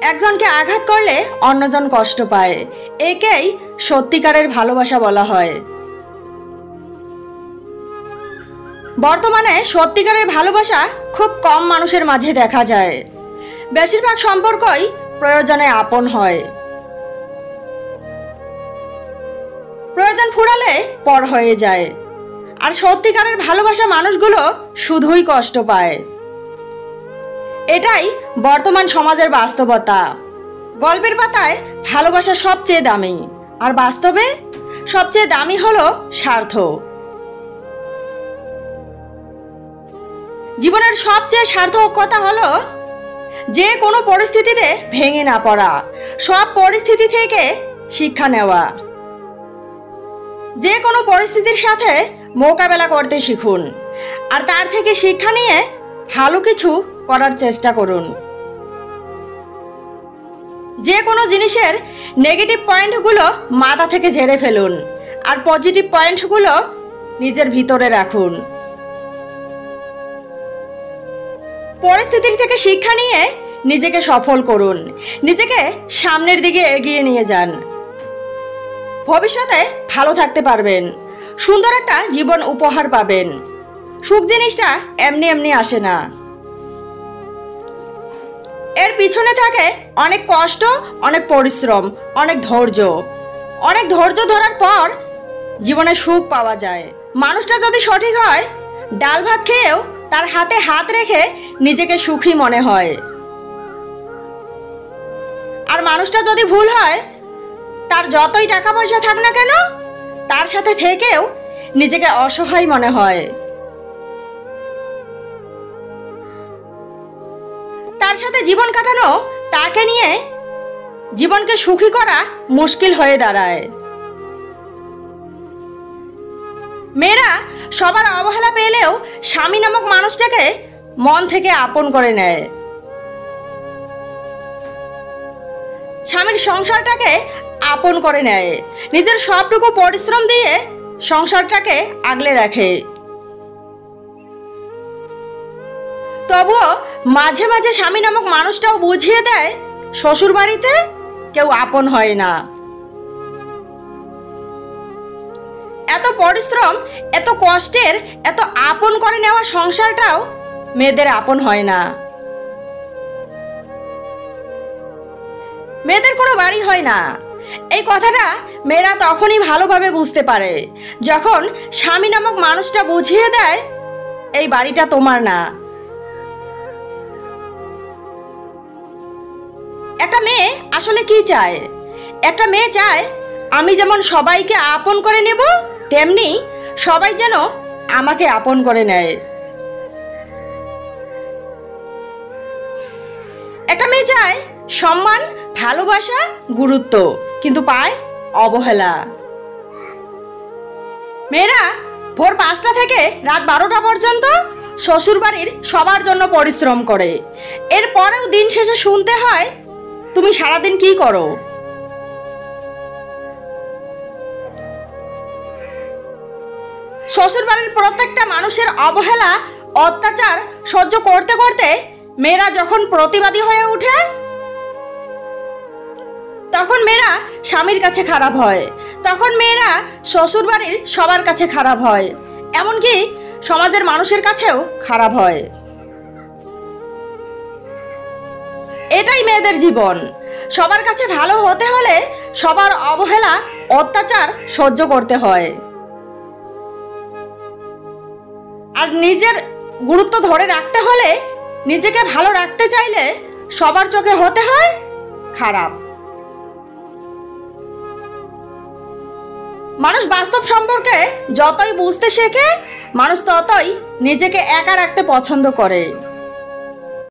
একজনকে আঘাত করলে অন্যজন কষ্ট পায়, একেই সত্যিকারের ভালোবাসা বলা হয়। বর্তমানে সত্যিকারের ভালোবাসা খুব কম মানুষের মাঝে দেখা যায়। বেশিরভাগ সম্পর্কই প্রয়োজনে আপন হয়, প্রয়োজন ফুরালে পর হয়ে যায়। আর সত্যিকারের ভালোবাসা মানুষগুলো শুধুই কষ্ট পায়। এটাই বর্তমান সমাজের বাস্তবতা। গল্পের পাতায় ভালোবাসা সবচেয়ে দামি, আর বাস্তবে সবচেয়ে দামি হলো স্বার্থ। জীবনের সবচেয়ে সার্থক কথা হলো যে কোনো পরিস্থিতিতে ভেঙে না পড়া, সব পরিস্থিতি থেকে শিক্ষা নেওয়া। যে কোনো পরিস্থিতির সাথে মোকাবেলা করতে শিখুন, আর তার থেকে শিক্ষা নিয়ে ভালো কিছু করার চেষ্টা করুন। যে কোনো জিনিসের নেগেটিভ পয়েন্টগুলো মাথা থেকে ঝেড়ে ফেলুন, আর পজিটিভ পয়েন্টগুলো নিজের ভিতরে রাখুন। পরিস্থিতির থেকে শিক্ষা নিয়ে নিজেকে সফল করুন, নিজেকে সামনের দিকে এগিয়ে নিয়ে যান। ভবিষ্যতে ভালো থাকতে পারবেন, সুন্দর একটা জীবন উপহার পাবেন। সুখ জিনিসটা এমনি এমনি আসে না, এর পিছনে থাকে অনেক কষ্ট, অনেক পরিশ্রম, অনেক ধৈর্য। অনেক ধৈর্য ধরার পর জীবনে সুখ পাওয়া যায়। মানুষটা যদি সঠিক হয়, ডাল ভাত খেয়েও তার হাতে হাত রেখে নিজেকে সুখী মনে হয়। আর মানুষটা যদি ভুল হয়, তার যতই টাকা পয়সা থাক না কেন, তার সাথে থেকেও নিজেকে অসহায় মনে হয়। তার সাথে জীবন কাটানো, তাকে নিয়ে জীবনকে সুখী করা মুশকিল হয়ে দাঁড়ায়। মেয়েরা সবার অবহেলা পেলেও স্বামী নামক মানুষটাকে মন থেকে আপন করে নেয়। স্বামীর সংসারটাকে আপন করে নেয়, নিজের সবটুকু পরিশ্রম দিয়ে সংসারটাকে আগলে রাখে। তবুও মাঝে মাঝে স্বামী নামক মানুষটাও বুঝিয়ে দেয় শ্বশুর বাড়িতে কেউ আপন হয় না। এত পরিশ্রম, এত কষ্টের, এত আপন করে নেওয়া সংসারটাও মেয়েদের আপন হয় না। মেয়েদের কোনো বাড়ি হয় না, এই কথাটা মেয়েরা তখনই ভালোভাবে বুঝতে পারে যখন স্বামী নামক মানুষটা বুঝিয়ে দেয় এই বাড়িটা তোমার না। একটা মেয়ে আসলে কি চায়? একটা মেয়ে চায় আমি যেমন সবাইকে আপন করে নেব, তেমনি সবাই যেন আমাকে আপন করে নেয়। একটা মেয়ে চায় সম্মান, ভালোবাসা, গুরুত্ব, কিন্তু পায় অবহেলা। মেয়েরা ভোর 5টা থেকে রাত 12টা পর্যন্ত শ্বশুরবাড়ির সবার জন্য পরিশ্রম করে, এরপরেও দিন শেষে শুনতে হয় তুমি সারাদিন কি করো। শ্বশুরবাড়ির প্রত্যেকটা মানুষের অবহেলা, অত্যাচার সহ্য করতে করতে মেয়েরা যখন প্রতিবাদী হয়ে ওঠে, তখন মেয়েরা স্বামীর কাছে খারাপ হয়, তখন মেয়েরা শ্বশুরবাড়ির সবার কাছে খারাপ হয়, এমনকি সমাজের মানুষের কাছেও খারাপ হয়। এটাই মেয়েদের জীবন। সবার কাছে ভালো হতে হলে সবার অবহেলা, অত্যাচার সহ্য করতে হয়। আর নিজের গুরুত্ব ধরে রাখতে হলে, নিজেকে ভালো রাখতে চাইলে সবার চোখে হতে হয় খারাপ। মানুষ বাস্তব সম্পর্কে যতই বুঝতে শেখে, মানুষ ততই নিজেকে একা রাখতে পছন্দ করে।